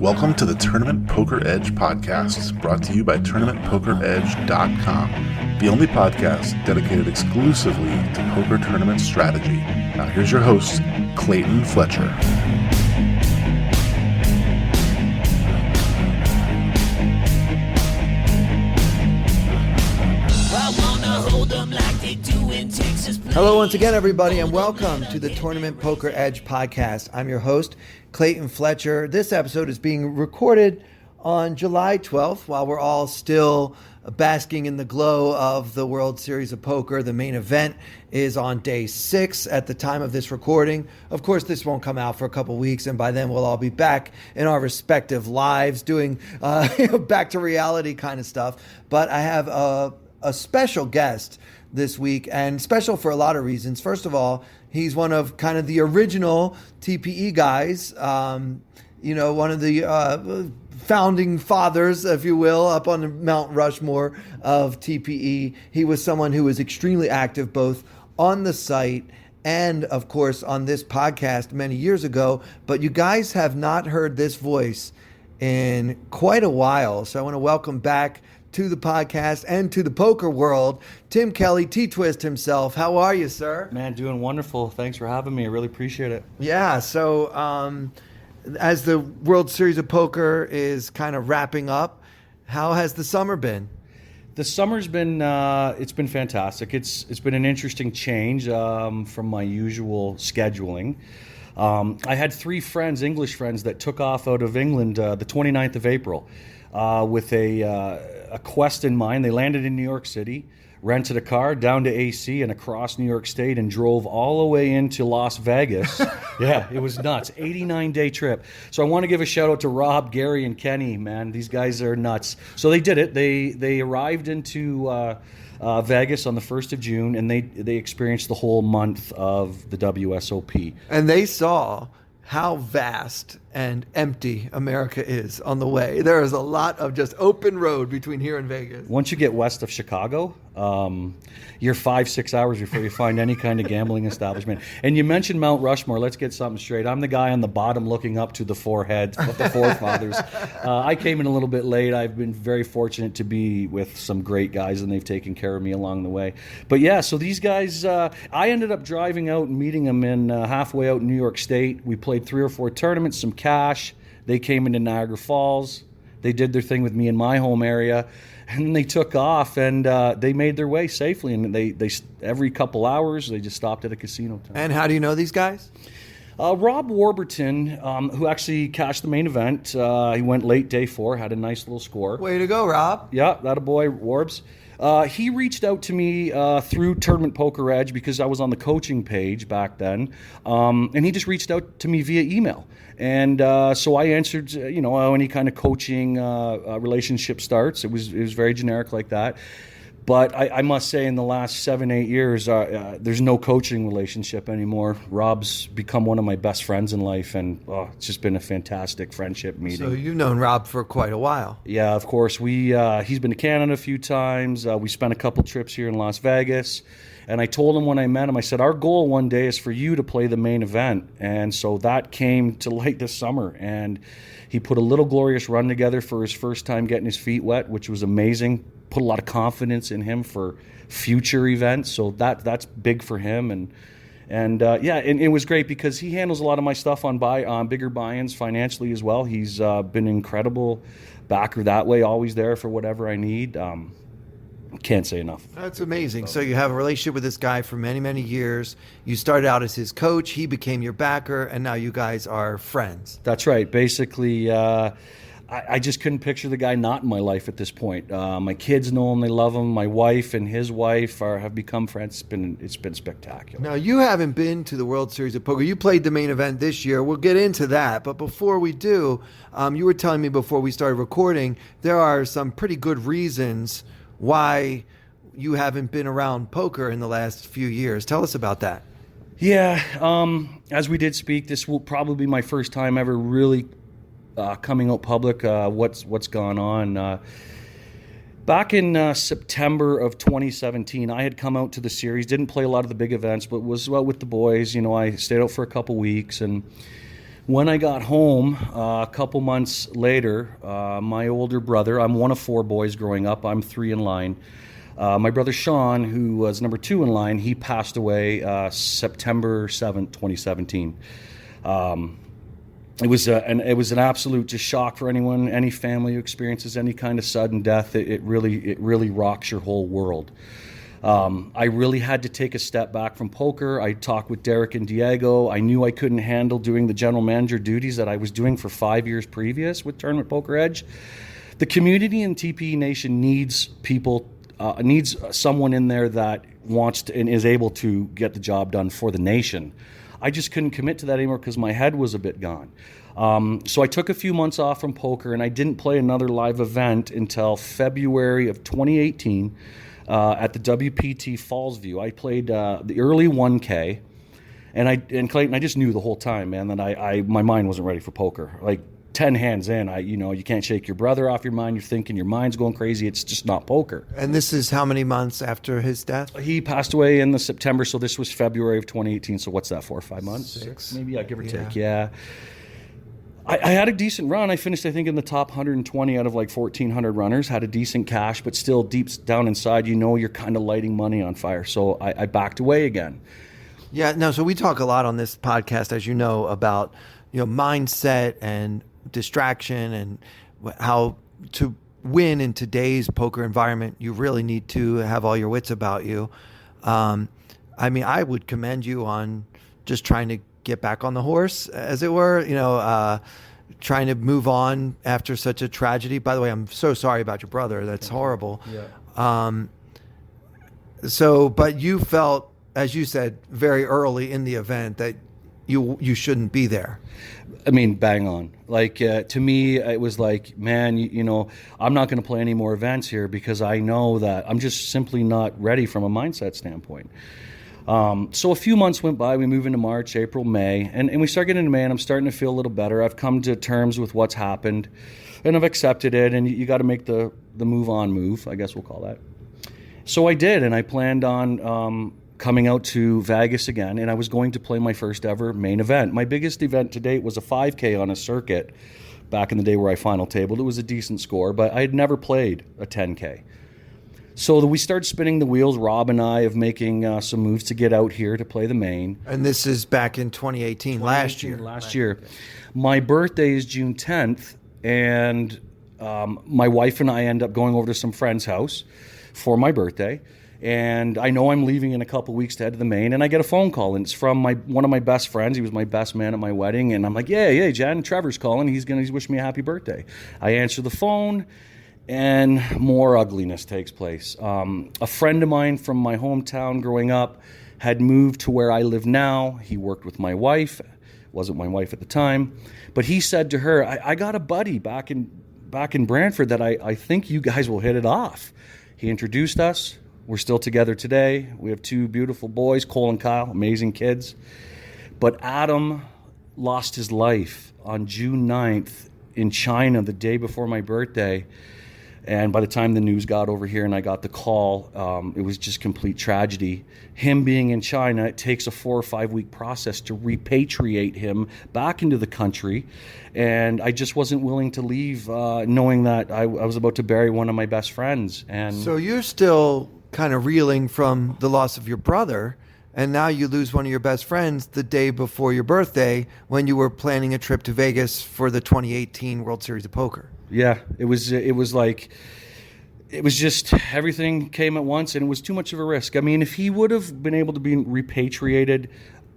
Welcome to the Tournament Poker Edge podcast, brought to you by TournamentPokerEdge.com, the only podcast dedicated exclusively to poker tournament strategy. Now here's your host, Clayton Fletcher. Hello once again, everybody, and welcome to the Tournament Poker Edge podcast. I'm your host, Clayton Fletcher. This episode is being recorded on July 12th while we're all still basking in the glow of the World Series of Poker. The main event is on day 6 at the time of this recording. Of course, this won't come out for a couple weeks, and by then we'll all be back in our respective lives doing back to reality kind of stuff. But I have a special guest this week, and special for a lot of reasons. First of all, he's one of kind of the original TPE guys, one of the founding fathers, if you will, up on the Mount Rushmore of TPE. He was someone who was extremely active both on the site and, of course, on this podcast many years ago. But you guys have not heard this voice in quite a while, so I want to welcome back to the podcast and to the poker world, Tim Kelly, TTwist himself. How are you, sir? Man, doing wonderful. Thanks for having me. I really appreciate it. Yeah, so as the World Series of Poker is kind of wrapping up, how has the summer been? The summer's been it's been fantastic. It's been an interesting change from my usual scheduling. I had 3 friends, English friends, that took off out of England the 29th of April with a quest in mind. They landed in New York City, rented a car down to AC and across New York State, and drove all the way into Las Vegas. Yeah, it was nuts. 89-day trip. So I want to give a shout out to Rob, Gary, and Kenny. Man, these guys are nuts. So they did it. They arrived into Vegas on the 1st of June, and they experienced the whole month of the WSOP. And they saw how vast and empty America is on the way. There is a lot of just open road between here and Vegas. Once you get west of Chicago, you're 5-6 hours before you find any kind of gambling establishment. And you mentioned Mount Rushmore. Let's get something straight. I'm the guy on the bottom looking up to the forehead of the forefathers. I came in a little bit late. I've been very fortunate to be with some great guys, and they've taken care of me along the way. But yeah, so these guys, I ended up driving out and meeting them in halfway out in New York State. We played 3 or 4 tournaments, some cash. They came into Niagara Falls. They did their thing with me in my home area, and they took off, and they made their way safely. And they every couple hours they just stopped at a casino. And how do you know these guys? Rob Warburton, who actually cashed the main event, he went late day 4, had a nice little score. Way to go, Rob. Yeah, that a boy, Warbs. He reached out to me through Tournament Poker Edge because I was on the coaching page back then, and he just reached out to me via email. And so I answered, how any kind of coaching relationship starts. It was very generic like that. But I must say, in the last 7-8 years, there's no coaching relationship anymore. Rob's become one of my best friends in life, and it's just been a fantastic friendship meeting. So you've known Rob for quite a while. Yeah, of course. He's been to Canada a few times. We spent a couple trips here in Las Vegas. And I told him when I met him, I said, our goal one day is for you to play the main event. And so that came to light this summer. And he put a little glorious run together for his first time getting his feet wet, which was amazing. Put a lot of confidence in him for future events. So that's big for him. And it was great because he handles a lot of my stuff on bigger buy-ins financially as well. He's been an incredible backer that way, always there for whatever I need. Can't say enough. That's amazing. So you have a relationship with this guy for many, many years. You started out as his coach. He became your backer, and now you guys are friends. That's right. Basically, I just couldn't picture the guy not in my life at this point. My kids know him. They love him. My wife and his wife have become friends. It's been spectacular. Now, you haven't been to the World Series of Poker. You played the main event this year. We'll get into that. But before we do, you were telling me before we started recording, there are some pretty good reasons why you haven't been around poker in the last few years. Tell us about that. Yeah, as we did speak, this will probably be my first time ever really coming out public. What's gone on? Back in September of 2017, I had come out to the series, didn't play a lot of the big events, but was out with the boys. You know, I stayed out for a couple weeks, and when I got home a couple months later, my older brother, I'm one of 4 boys growing up, I'm 3 in line. My brother Sean, who was number 2 in line, he passed away September 7th, 2017. It was an absolute just shock for anyone, any family who experiences any kind of sudden death. It really rocks your whole world. I really had to take a step back from poker. I talked with Derek and Diego. I knew I couldn't handle doing the general manager duties that I was doing for 5 years previous with Tournament Poker Edge. The community in TPE Nation needs people, needs someone in there that wants to and is able to get the job done for the nation. I just couldn't commit to that anymore because my head was a bit gone. So I took a few months off from poker, and I didn't play another live event until February of 2018 at the WPT Fallsview. I played the early 1K, and Clayton, I just knew the whole time, man, that my mind wasn't ready for poker. Like 10 hands in, you can't shake your brother off your mind. You're thinking your mind's going crazy. It's just not poker. And this is how many months after his death? He passed away in the September, so this was February of 2018. So what's that, 4 or 5 months? 6. Maybe, give or take, yeah. I had a decent run. I finished, I think, in the top 120 out of like 1,400 runners, had a decent cash, but still deep down inside, you're kind of lighting money on fire. So I backed away again. Yeah, no, so we talk a lot on this podcast, as you know, about mindset and distraction and how to win in today's poker environment, you really need to have all your wits about you. I would commend you on just trying to get back on the horse, as it were, trying to move on after such a tragedy. By the way, I'm so sorry about your brother. That's horrible. Yeah. But you felt, as you said, very early in the event that you shouldn't be there. I mean, bang on. Like, to me, it was like, man, I'm not going to play any more events here because I know that I'm just simply not ready from a mindset standpoint. So a few months went by. We move into March, April, May, and we start getting into May, and I'm starting to feel a little better. I've come to terms with what's happened, and I've accepted it, and you got to make the move, I guess we'll call that. So I did, and I planned on coming out to Vegas again, and I was going to play my first ever main event. My biggest event to date was a 5K on a circuit back in the day where I final tabled. It was a decent score, but I had never played a 10K. So we started spinning the wheels, Rob and I, of making some moves to get out here to play the main. And this is back in 2018, last year. Last year. My birthday is June 10th, and my wife and I end up going over to some friend's house for my birthday. And I know I'm leaving in a couple weeks to head to the main, and I get a phone call, and it's from one of my best friends. He was my best man at my wedding, and I'm like, yeah, Jan, Trevor's calling. He's wishing me a happy birthday. I answer the phone, and more ugliness takes place. A friend of mine from my hometown growing up had moved to where I live now. He worked with my wife. Wasn't my wife at the time, but he said to her, I got a buddy back in Brantford that I think you guys will hit it off. He introduced us. We're still together today. We have 2 beautiful boys, Cole and Kyle, amazing kids. But Adam lost his life on June 9th in China the day before my birthday. And by the time the news got over here and I got the call, it was just complete tragedy. Him being in China, it takes a 4 or 5 week process to repatriate him back into the country. And I just wasn't willing to leave knowing that I was about to bury one of my best friends. And so you're still kind of reeling from the loss of your brother, and now you lose one of your best friends the day before your birthday when you were planning a trip to Vegas for the 2018 World Series of Poker. Yeah, it was just everything came at once, and it was too much of a risk. I mean, if he would have been able to be repatriated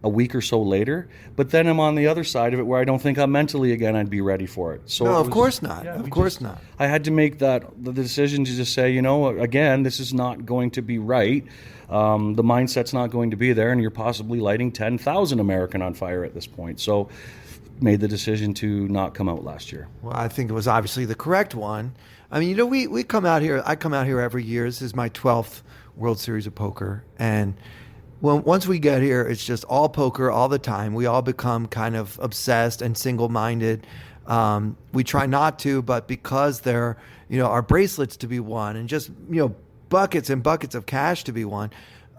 a week or so later, but then I'm on the other side of it where I don't think I'm mentally again I'd be ready for it. So no, of course not. Yeah, of course not. I had to make the decision to just say, again, this is not going to be right. The mindset's not going to be there, and you're possibly lighting 10,000 American on fire at this point. So made the decision to not come out last year. Well, I think it was obviously the correct one. I mean, we come out here. I come out here every year. This is my 12th World Series of Poker, and once we get here, it's just all poker all the time. We all become kind of obsessed and single-minded. We try not to, but because there, are bracelets to be won and just, buckets and buckets of cash to be won,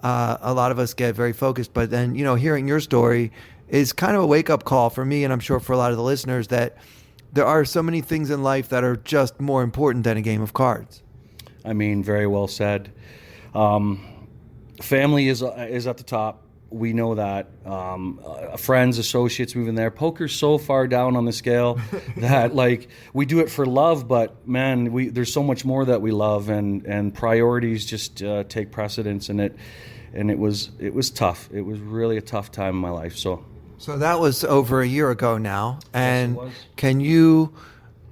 a lot of us get very focused. But then, hearing your story is kind of a wake-up call for me, and I'm sure for a lot of the listeners, that there are so many things in life that are just more important than a game of cards. I mean, very well said. Family is at the top. We know that. Friends, associates, moving there. Poker's so far down on the scale that we do it for love, but man, there's so much more that we love, and priorities just take precedence. And it was tough. It was really a tough time in my life. So that was over a year ago now. And yes, it was. Can you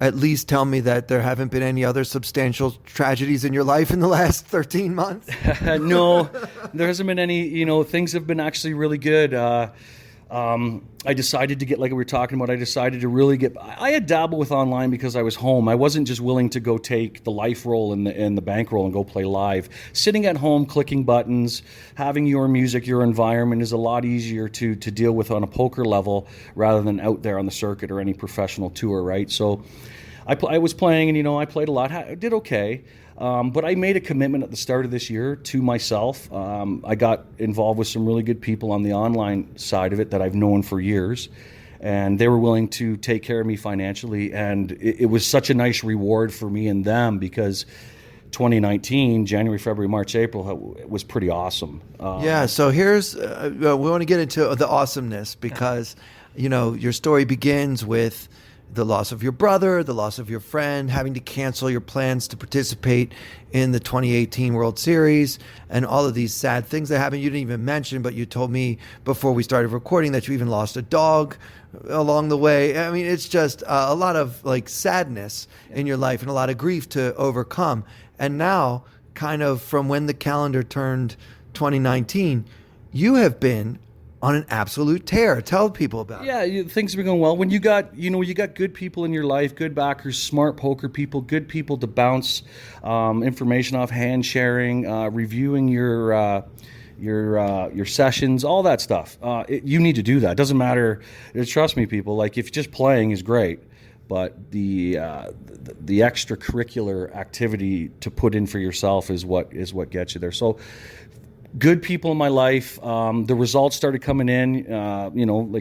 at least tell me that there haven't been any other substantial tragedies in your life in the last 13 months? No, there hasn't been any. Things have been actually really good. I decided to get, like we were talking about, I had dabbled with online because I was home. I wasn't just willing to go take the life roll and the bankroll and go play live. Sitting at home, clicking buttons, having your music, your environment is a lot easier to deal with on a poker level rather than out there on the circuit or any professional tour, right? So I was playing, and I played a lot. I did okay. But I made a commitment at the start of this year to myself. I got involved with some really good people on the online side of it that I've known for years, and they were willing to take care of me financially. And it was such a nice reward for me and them, because 2019, January, February, March, April, was pretty awesome. So here's, we want to get into the awesomeness, because, your story begins with the loss of your brother, the loss of your friend, having to cancel your plans to participate in the 2018 World Series, and all of these sad things that happened. You didn't even mention, but you told me before we started recording that you even lost a dog along the way. I mean, it's just a lot of sadness in your life and a lot of grief to overcome. And now, kind of from when the calendar turned 2019, you have been on an absolute tear. Tell people about it. Yeah, things have been going well. When you got good people in your life, good backers, smart poker people, good people to bounce information off, hand sharing, reviewing your sessions, all that stuff. You need to do that. It doesn't matter. Trust me, people. If just playing is great, but the extracurricular activity to put in for yourself is what gets you there. So, good people in my life. The results started coming in.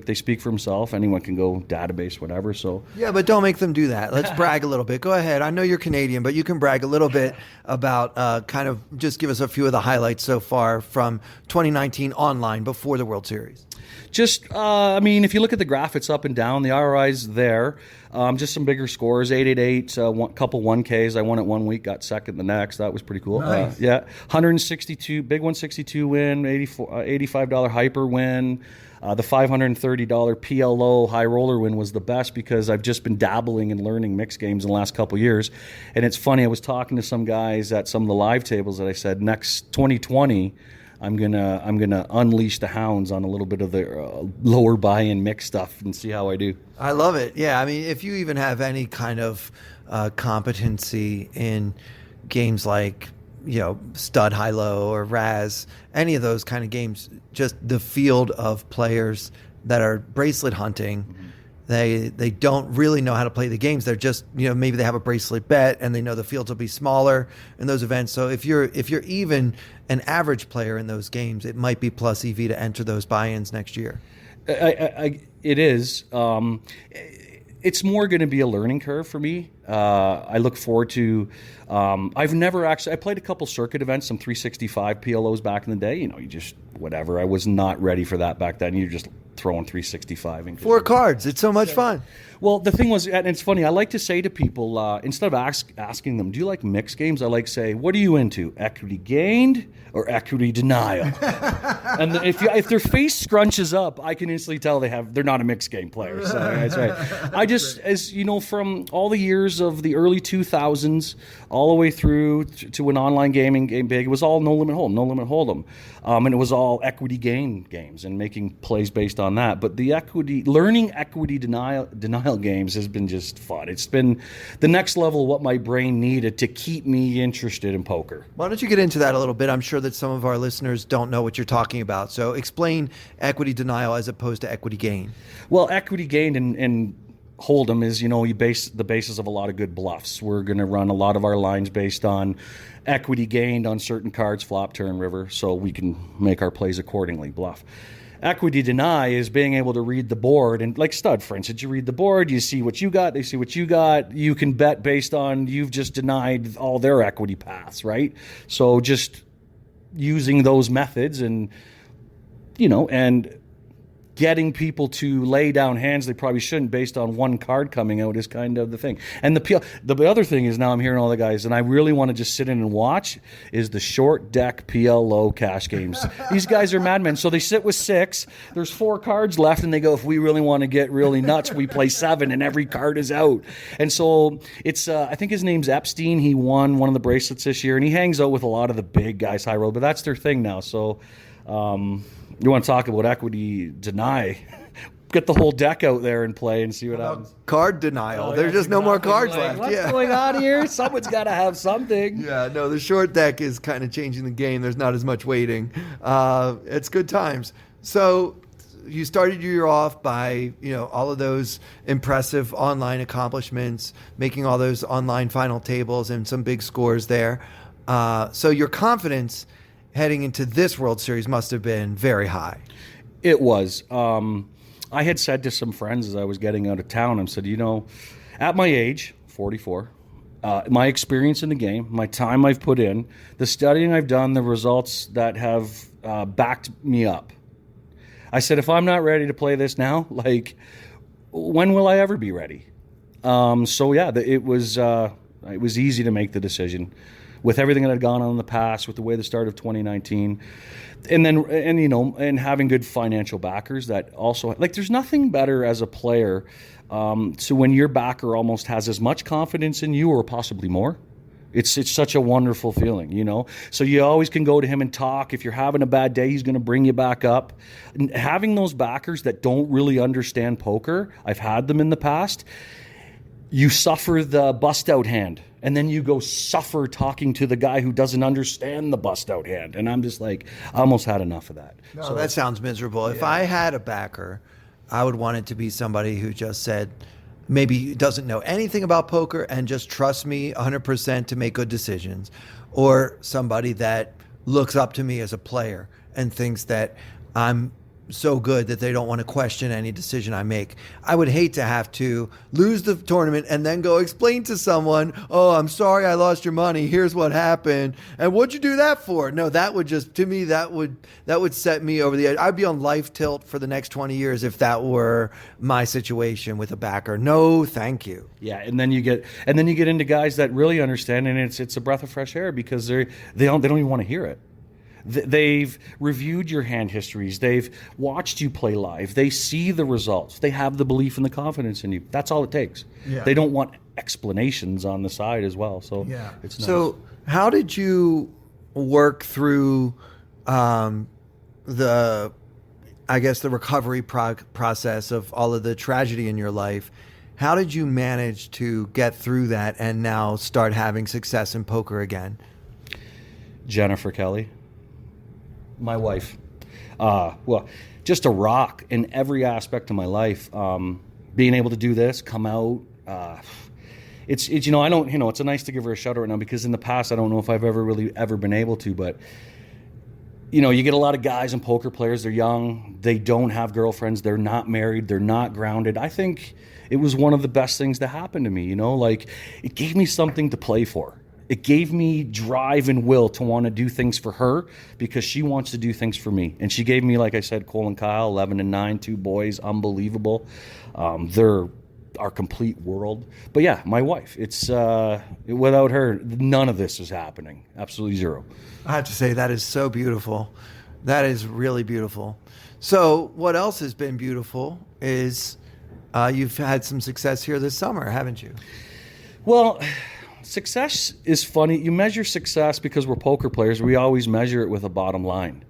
They speak for themselves. Anyone can go database, whatever. So yeah, but don't make them do that. Let's brag a little bit. Go ahead. I know you're Canadian, but you can brag a little bit about kind of just give us a few of the highlights so far from 2019 online before the World Series. Just, if you look at the graphics up and down, the ROI's there. Just some bigger scores, 888, couple 1Ks. I won it 1 week, got second the next. That was pretty cool. Nice. 162, big 162 win, $85 hyper win. The $530 PLO high roller win was the best, because I've just been dabbling and learning mixed games in the last couple of years. And it's funny, I was talking to some guys at some of the live tables that I said, next 2020, I'm gonna unleash the hounds on a little bit of the lower buy-in mix stuff and see how I do. I love it. Yeah, if you even have any kind of competency in games like stud high low or Raz, any of those kind of games, just the field of players that are bracelet hunting. Mm-hmm. They don't really know how to play the games. They're just, maybe they have a bracelet bet and they know the fields will be smaller in those events. So if you're even an average player in those games, it might be plus EV to enter those buy-ins next year. It is. It's more going to be a learning curve for me. I look forward to. I've never actually. I played a couple circuit events, some 365 PLOs back in the day. You just whatever. I was not ready for that back then. You're just throwing 365 in. 4 cards. It's so much fun. Well, the thing was, and it's funny, I like to say to people, instead of asking them, do you like mixed games? I like to say, what are you into? Equity gained or equity denial? And if their face scrunches up, I can instantly tell they're not a mixed game player. So that's right. I just, as you know, from all the years of the early 2000s, all the way through to when online gaming game big, it was all no limit hold'em. And it was all equity gain games and making plays based on that. But the learning equity denial games has been just fun. It's been the next level of what my brain needed to keep me interested in poker. Why don't you get into that a little bit? I'm sure that some of our listeners don't know what you're talking about. So explain equity denial as opposed to equity gain. Well, equity gained, and Hold'em is, you base the basis of a lot of good bluffs. We're going to run a lot of our lines based on equity gained on certain cards, flop, turn, river, so we can make our plays accordingly, bluff. Equity deny is being able to read the board, and like stud, for instance, you read the board, you see what you got, they see what you got, you can bet based on you've just denied all their equity paths, right? So just using those methods and getting people to lay down hands they probably shouldn't based on one card coming out is kind of the thing. And the other thing is, now I'm hearing all the guys, and I really want to just sit in and watch, is the short deck PL low cash games. These guys are madmen. So they sit with 6, there's 4 cards left, and they go, if we really want to get really nuts, we play 7, and every card is out. And so it's, I think his name's Epstein. He won one of the bracelets this year, and he hangs out with a lot of the big guys high road, but that's their thing now. So, you want to talk about equity deny? Get the whole deck out there and play and see what happens. Card denial. There's just no more cards left. What's going on here? Someone's got to have something. Yeah, no, the short deck is kind of changing the game. There's not as much waiting. It's good times. So you started your year off by, all of those impressive online accomplishments, making all those online final tables and some big scores there. So your confidence heading into this World Series must have been very high. It was. I had said to some friends as I was getting out of town, I said, at my age, 44, my experience in the game, my time I've put in, the studying I've done, the results that have backed me up. I said, if I'm not ready to play this now, when will I ever be ready? It was easy to make the decision. With everything that had gone on in the past, with the way the start of 2019, and having good financial backers that also, there's nothing better as a player, so when your backer almost has as much confidence in you or possibly more. It's such a wonderful feeling, So you always can go to him and talk. If you're having a bad day, he's going to bring you back up. And having those backers that don't really understand poker, I've had them in the past, you suffer the bust-out hand. And then you go suffer talking to the guy who doesn't understand the bust-out hand. And I'm just I almost had enough of that. No, so that sounds miserable. Yeah. If I had a backer, I would want it to be somebody who just said, maybe doesn't know anything about poker and just trusts me 100% to make good decisions. Or somebody that looks up to me as a player and thinks that I'm so good that they don't want to question any decision I make. I would hate to have to lose the tournament and then go explain to someone, oh, I'm sorry I lost your money. Here's what happened. And what'd you do that for? No, that would just, to me, that would set me over the edge. I'd be on life tilt for the next 20 years if that were my situation with a backer. No, thank you. Yeah, and then you get into guys that really understand, and it's a breath of fresh air because they don't even want to hear it. They've reviewed your hand histories. They've watched you play live. They see the results. They have the belief and the confidence in you. That's all it takes. Yeah. They don't want explanations on the side as well. So yeah. It's nice. So how did you work through the recovery process of all of the tragedy in your life? How did you manage to get through that and now start having success in poker again? Jennifer Kelly. My wife, just a rock in every aspect of my life. Being able to do this, come out, it's I don't, it's nice to give her a shout out right now because in the past I don't know if I've ever been able to, but you get a lot of guys and poker players. They're young, they don't have girlfriends, they're not married, they're not grounded. I think it was one of the best things that happened to me. It gave me something to play for. It gave me drive and will to want to do things for her because she wants to do things for me. And she gave me, like I said, Cole and Kyle, 11 and 9, 2 boys, unbelievable. They're our complete world. But yeah, my wife, it's without her, none of this is happening. Absolutely zero. I have to say, that is so beautiful. That is really beautiful. So what else has been beautiful is you've had some success here this summer, haven't you? Well, success is funny. You measure success because we're poker players. We always measure it with a bottom line.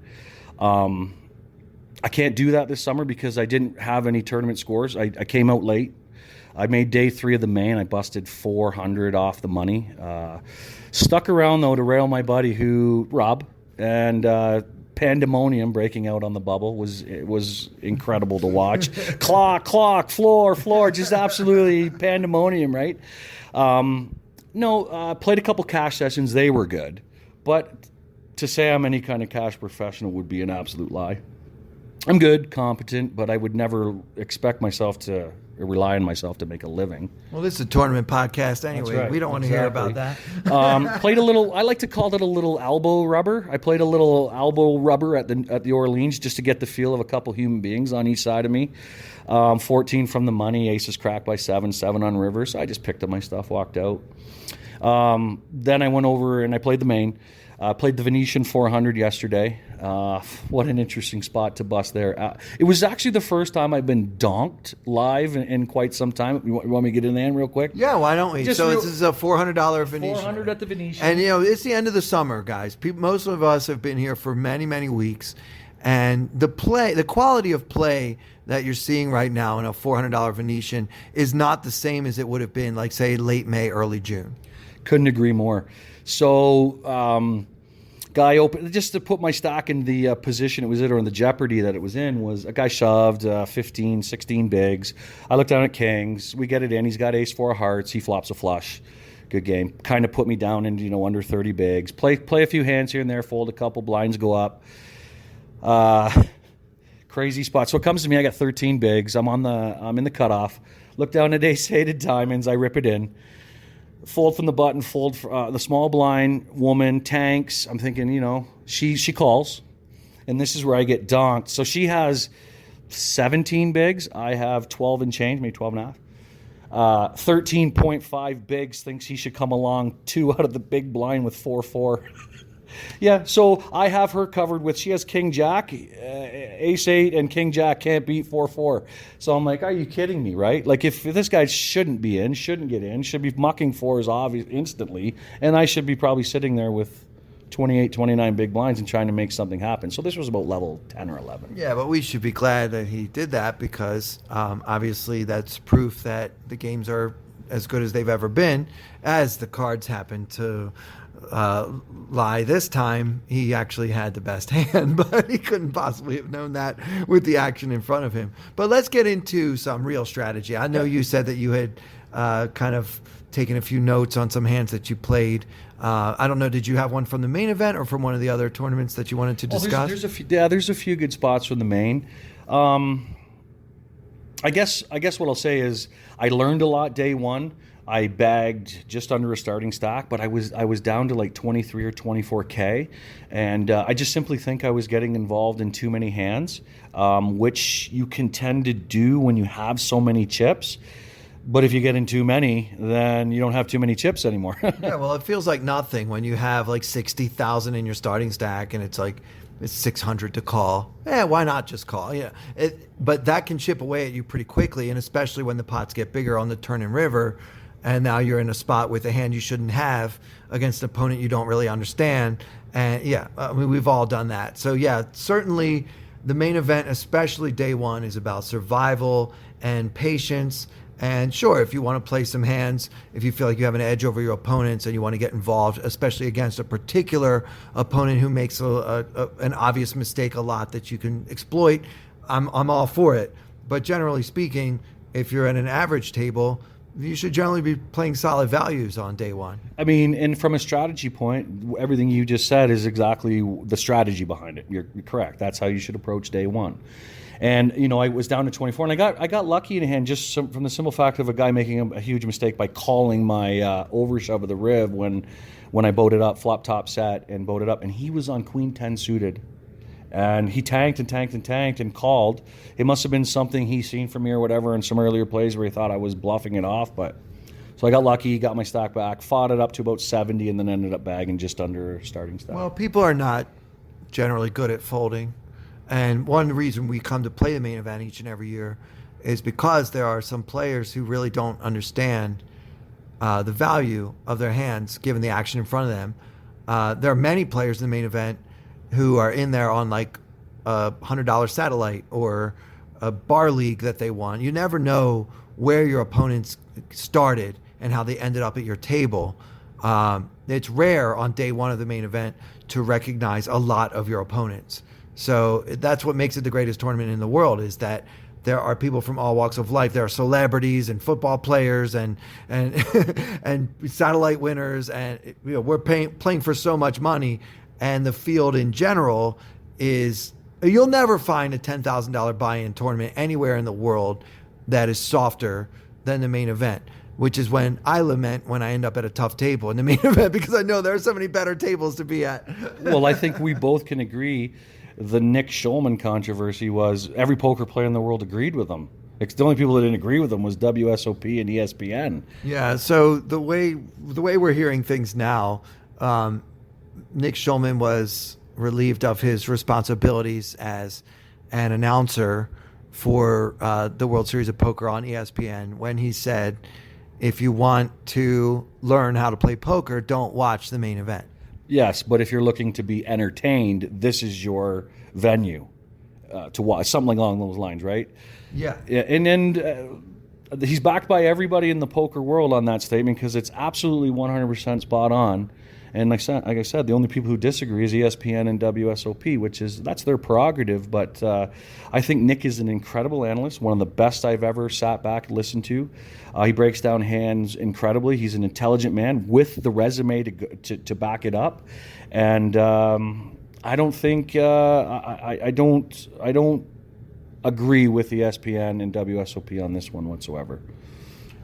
I can't do that this summer because I didn't have any tournament scores. I came out late. I made day 3 of the main. I busted 400 off the money. Stuck around, though, to rail my buddy Rob, and pandemonium breaking out on the bubble. It was incredible to watch. clock, floor, just absolutely pandemonium, right? Played a couple cash sessions. They were good. But to say I'm any kind of cash professional would be an absolute lie. I'm good, competent, but I would never expect myself to rely on myself to make a living. Well, this is a tournament podcast anyway. Right. We don't want to hear about that. Played a little. I like to call it a little elbow rubber. I played a little elbow rubber at the Orleans just to get the feel of a couple human beings on each side of me. 14 from the money, aces cracked by 7 on river. So I just picked up my stuff, walked out. Then I went over and I played the main. Played the Venetian 400 yesterday. What an interesting spot to bust there. It was actually the first time I've been donked live in quite some time. You want me to get in there real quick? Yeah, why don't we? This is a $400 Venetian. 400 at the Venetian. And, it's the end of the summer, guys. Most of us have been here for many, many weeks. And the quality of play that you're seeing right now in a $400 Venetian is not the same as it would have been, like, say, late May, early June. Couldn't agree more. So, guy opened, just to put my stock in the position it was in, or in the jeopardy that it was in, was a guy shoved 15, 16 bigs. I looked down at kings. We get it in. He's got ace 4 of hearts. He flops a flush. Good game. Kind of put me down into, under 30 bigs. Play a few hands here and there, fold a couple, blinds go up. Crazy spot. So it comes to me, I got 13 bigs. I'm in the cutoff. Look down at ace-8 diamonds. I rip it in. Fold from the button, fold for, the small blind woman, tanks. I'm thinking, she calls. And this is where I get donked. So she has 17 bigs. I have 12 and change, maybe 12 and a half. 13.5 bigs, thinks he should come along 2 out of the big blind with 4-4. Yeah, so I have her covered with, she has king jack, ace 8 and king jack can't beat 4-4. So I'm like, are you kidding me, right? Like, if this guy shouldn't get in, should be mucking 4s obvious instantly, and I should be probably sitting there with 28, 29 big blinds and trying to make something happen. So this was about level 10 or 11. Yeah, but we should be glad that he did that because obviously that's proof that the games are as good as they've ever been, as the cards happen to lie. This time he actually had the best hand, but he couldn't possibly have known that with the action in front of him. But let's get into some real strategy. I know you said that you had kind of taken a few notes on some hands that you played. I don't know, did you have one from the main event or from one of the other tournaments that you wanted to discuss? There's a few good spots from the main. I guess what I'll say is I learned a lot day one. I bagged just under a starting stack, but I was down to like 23 or 24K, and I just simply think I was getting involved in too many hands, which you can tend to do when you have so many chips. But if you get in too many, then you don't have too many chips anymore. Yeah, well, it feels like nothing when you have like 60,000 in your starting stack, and it's 600 to call. Why not just call? Yeah, but that can chip away at you pretty quickly, and especially when the pots get bigger on the turn and river. And now you're in a spot with a hand you shouldn't have against an opponent you don't really understand. And we've all done that. So yeah, certainly the main event, especially day one, is about survival and patience. And sure, if you want to play some hands, if you feel like you have an edge over your opponents and you want to get involved, especially against a particular opponent who makes an obvious mistake a lot that you can exploit, I'm all for it. But generally speaking, if you're at an average table, you should generally be playing solid values on day one. I mean, and from a strategy point, everything you just said is exactly the strategy behind it. You're correct. That's how you should approach day one. And, I was down to 24, and I got lucky in a hand just from the simple fact of a guy making a huge mistake by calling my overshove of the riv when I boated up, flop top set, and boated up. And he was on queen 10 suited. And he tanked and called. It must have been something he seen from me or whatever in some earlier plays where he thought I was bluffing it off. But so I got lucky, got my stack back, fought it up to about 70, and then ended up bagging just under starting stack. Well, people are not generally good at folding. And one reason we come to play the main event each and every year is because there are some players who really don't understand the value of their hands given the action in front of them. There are many players in the main event who are in there on like a $100 satellite or a bar league that they won. You never know where your opponents started and how they ended up at your table. it's rare on day one of the main event to recognize a lot of your opponents. So that's what makes it the greatest tournament in the world, is that there are people from all walks of life. There are celebrities and football players and and satellite winners, and we're playing for so much money. And the field in general is, you'll never find a $10,000 buy-in tournament anywhere in the world that is softer than the main event, which is when I lament when I end up at a tough table in the main event, because I know there are so many better tables to be at. Well, I think we both can agree the Nick Schulman controversy was every poker player in the world agreed with him. The only people that didn't agree with him was WSOP and ESPN. Yeah, so the way we're hearing things now, Nick Schulman was relieved of his responsibilities as an announcer for the World Series of Poker on ESPN when he said, if you want to learn how to play poker, don't watch the main event. Yes, but if you're looking to be entertained, this is your venue to watch, something along those lines, right? Yeah. And he's backed by everybody in the poker world on that statement, because it's absolutely 100% spot on. And like I said, the only people who disagree is ESPN and WSOP, that's their prerogative. But I think Nick is an incredible analyst, one of the best I've ever sat back and listened to. He breaks down hands incredibly. He's an intelligent man with the resume to back it up. And I don't think I don't agree with ESPN and WSOP on this one whatsoever.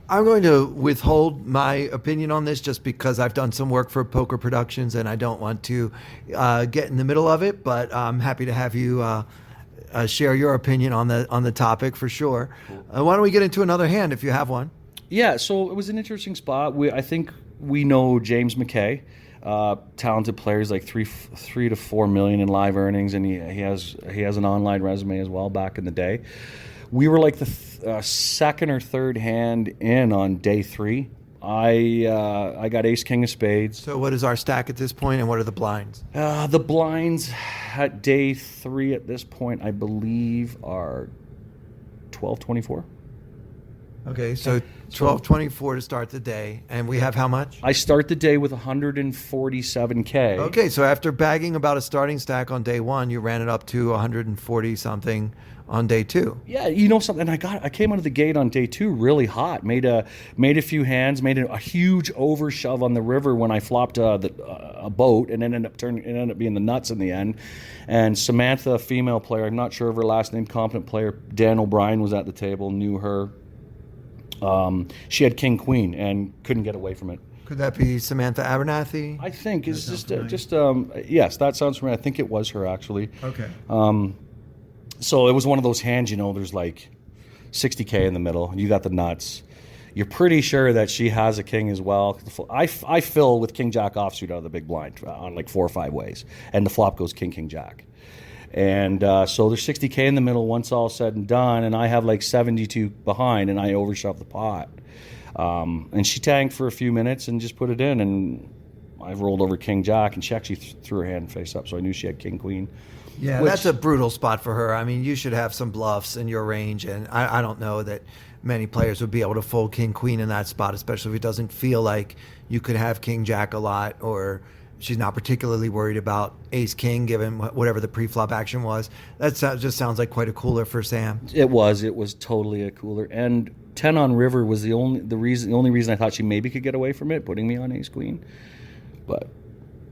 I'm going to withhold my opinion on this just because I've done some work for Poker Productions and I don't want to get in the middle of it, but I'm happy to have you share your opinion on the topic for sure. Why don't we get into another hand if you have one? Yeah, so it was an interesting spot. I think we know James McKay, talented players, like 3 to 4 million in live earnings, and he has an online resume as well back in the day. We were like the second or third hand in on day 3. I got ace king of spades. So what is our stack at this point, and what are the blinds? The blinds at day 3 at this point, I believe, are 12-24. Okay, so 12-24 to start the day, and we have how much? I start the day with 147K. Okay, so after bagging about a starting stack on day 1, you ran it up to 140 something on day 2. Yeah, you know something, I came out of the gate on day 2 really hot. Made a few hands, made a huge overshove on the river when I flopped a boat, and then it ended up being the nuts in the end. And Samantha, a female player, I'm not sure of her last name, competent player, Dan O'Brien was at the table, knew her. She had king queen and couldn't get away from it. Could that be Samantha Abernathy? I think it's yes, that sounds familiar. I think it was her actually. Okay. So it was one of those hands, there's like 60K in the middle. You got the nuts. You're pretty sure that she has a king as well. I fill with king jack offsuit out of the big blind on like 4 or 5 ways, and the flop goes king king jack. And so there's 60K in the middle once all said and done, and I have like 72 behind, and I overshove the pot. And she tanked for a few minutes and just put it in, and I rolled over king jack, and she actually threw her hand face up, so I knew she had king queen. Yeah, that's a brutal spot for her. I mean, you should have some bluffs in your range, and I don't know that many players would be able to fold king queen in that spot, especially if it doesn't feel like you could have king jack a lot, or she's not particularly worried about ace king given whatever the pre-flop action was. That just sounds like quite a cooler for Sam. It was totally a cooler. And 10 on river was the only reason I thought she maybe could get away from it, putting me on ace queen.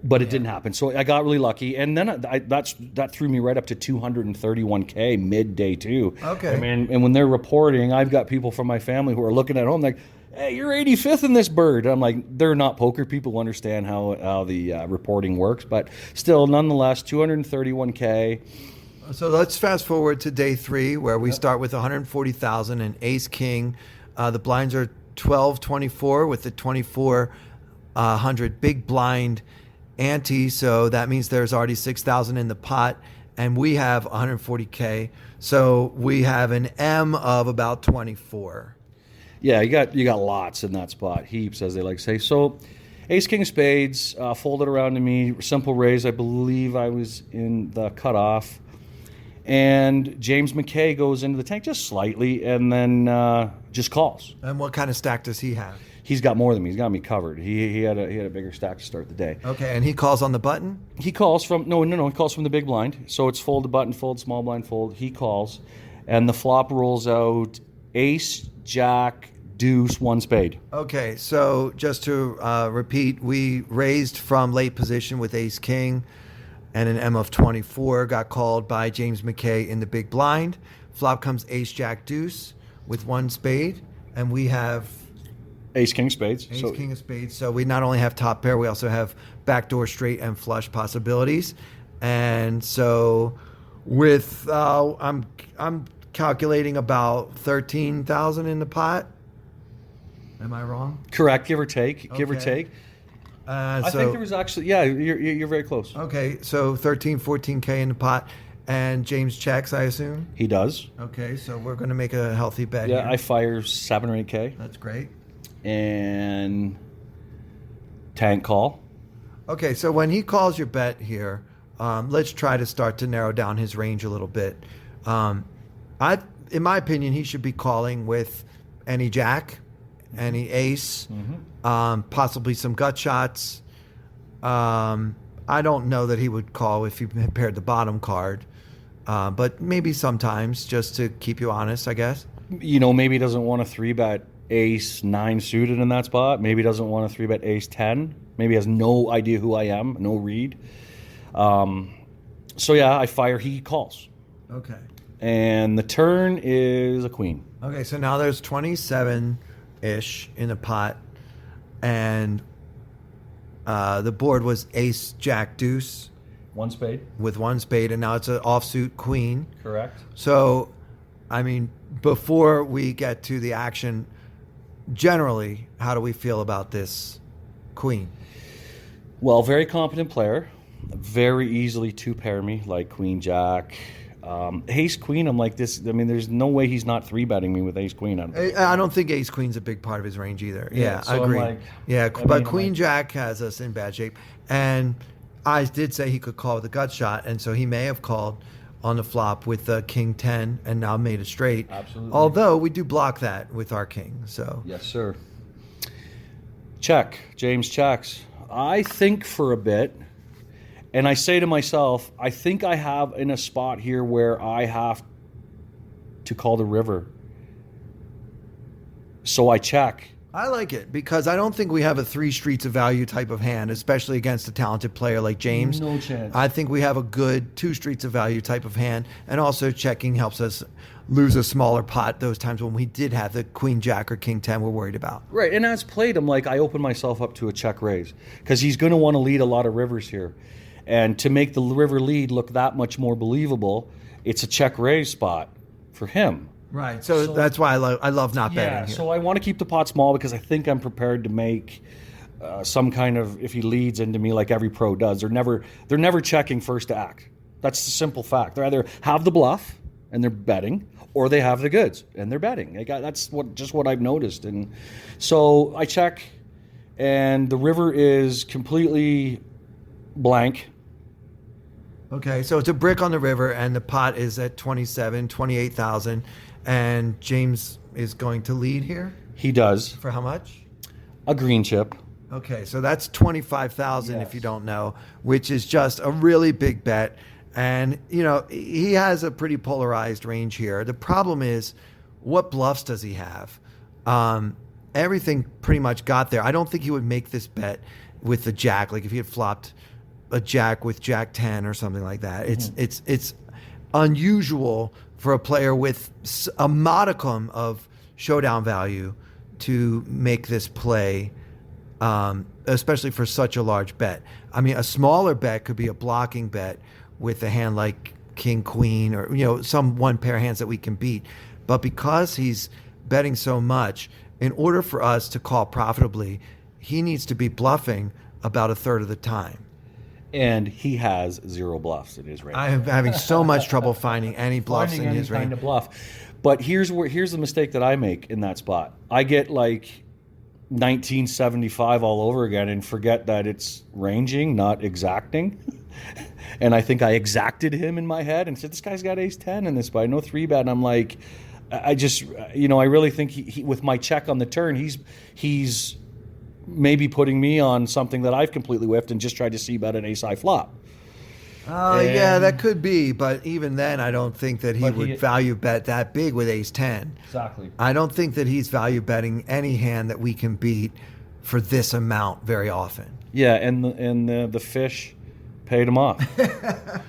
But it didn't happen. So I got really lucky, and then that threw me right up to 231K mid day 2. Okay. I mean, and when they're reporting, I've got people from my family who are looking at home like, hey, you're 85th in this bird. I'm like, they're not poker people who understand how the reporting works, but still, nonetheless, 231K. So let's fast forward to day 3, where we start with 140,000 and ace king. The blinds are 12-24 with the 2400 big blind ante, so that means there's already 6,000 in the pot, and we have 140K, so we have an M of about 24. Yeah, you got lots in that spot, heaps, as they like to say. So ace king of spades, folded around to me, simple raise. I believe I was in the cutoff, and James McKay goes into the tank just slightly, and then just calls. And what kind of stack does he have? he's got more than me. He's got me covered. He had a bigger stack to start the day. Okay, and he calls on the button? He calls from he calls from the big blind. So it's fold to button, fold, small blind, fold. He calls, and the flop rolls out ace, jack, deuce, one spade. Okay, so just to repeat, we raised from late position with ace king and an M of 24, got called by James McKay in the big blind. Flop comes ace, jack, deuce with one spade, and we have Ace, king, spades. ace, king of spades. So we not only have top pair, we also have backdoor straight and flush possibilities. And so with I'm calculating about 13,000 in the pot. Am I wrong? Correct, give or take. Give or Okay. take. I think there was actually, you're very close. Okay, so 13, 14K in the pot. And James checks, I assume? He does. Okay, so we're going to make a healthy bet Yeah, here. I fire 7 or 8K. That's great. And tank call. Okay, so when he calls your bet here, let's try to start to narrow down his range a little bit. In my opinion, he should be calling with any jack, any ace, possibly some gut shots. I don't know that he would call if you paired the bottom card, but maybe sometimes just to keep you honest, I guess. Maybe he doesn't want to 3-bet ace 9 suited in that spot. Maybe he doesn't want to 3-bet ace 10. Maybe he has no idea who I am, no read. So yeah, I fire, he calls. Okay. And the turn is a queen. Okay, so now there's 27-ish in the pot, and the board was ace, jack, deuce One spade. with one spade, and now it's an offsuit queen. Correct. So, I mean, before we get to the action, generally, how do we feel about this queen? Well, very competent player. Very easily two-pair me, like queen, jack. Ace, queen, I'm like this. I mean, there's no way he's not 3-betting me with ace, queen. I don't think ace queen's a big part of his range either. Yeah, so I I'm agree. like- But queen jack has us in bad shape. And I did say he could call with a gut shot, and so he may have called on the flop with king 10 and now made it straight. Absolutely. Although we do block that with our king. So Yes, sir. Check. James checks. I think for a bit, and I say to myself, I think I have in a spot here where I have to call the river. So I check. I like it because I don't think we have a 3 streets of value type of hand, especially against a talented player like James. No chance. I think we have a good 2 streets of value type of hand, and also checking helps us lose a smaller pot those times when we did have the queen jack or king 10 we're worried about. Right, and as played, I'm like, I open myself up to a check raise because he's going to want to lead a lot of rivers here. And to make the river lead look that much more believable, it's a check raise spot for him. Right. So that's why I love not betting here. So I want to keep the pot small because I think I'm prepared to make some kind of, if he leads into me like every pro does, they're never checking first to act. That's the simple fact. They either have the bluff and they're betting, or they have the goods and they're betting. That's what I've noticed. And so I check, and the river is completely blank. Okay, so it's a brick on the river, and the pot is at 28,000, and James is going to lead here He does. for how much? A green chip. Okay, so that's 25,000 if Yes. you don't know, which is just a really big bet. And, he has a pretty polarized range here. The problem is, what bluffs does he have? Everything pretty much got there. I don't think he would make this bet with the jack. Like if he had flopped a jack with jack 10 or something like that. It's unusual for a player with a modicum of showdown value to make this play, especially for such a large bet. I mean, a smaller bet could be a blocking bet with a hand like king, queen, or some one pair hands that we can beat. But because he's betting so much, in order for us to call profitably, he needs to be bluffing about a third of the time. And he has 0 bluffs in his range. I am having so much trouble finding any bluffs Finding in any his kind range. of bluff. But here's the mistake that I make in that spot. I get like 1975 all over again and forget that it's ranging, not exacting. And I think I exacted him in my head and said, this guy's got ace 10 in this spot, no 3-bet. And I'm like, I just, I really think he with my check on the turn, he's maybe putting me on something that I've completely whiffed and just tried to see about an ace high flop. Yeah, that could be, but even then, I don't think that he would value bet that big with ace 10. Exactly. I don't think that he's value betting any hand that we can beat for this amount very often. Yeah, and the fish paid him off.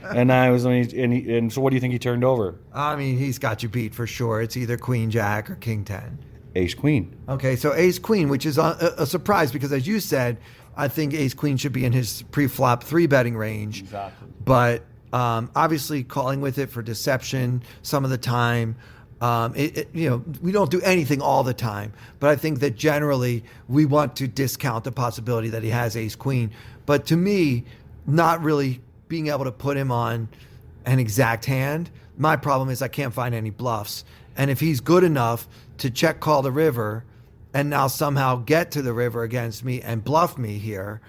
And so what do you think he turned over? I mean, he's got you beat for sure. It's either queen jack or king 10. Ace queen. Okay, so ace queen, which is a surprise because, as you said, I think ace queen should be in his pre-flop 3-betting range. Exactly. But obviously calling with it for deception some of the time. We don't do anything all the time, but I think that generally we want to discount the possibility that he has ace queen. But to me, not really being able to put him on an exact hand, my problem is I can't find any bluffs. And if he's good enough to check call the river and now somehow get to the river against me and bluff me here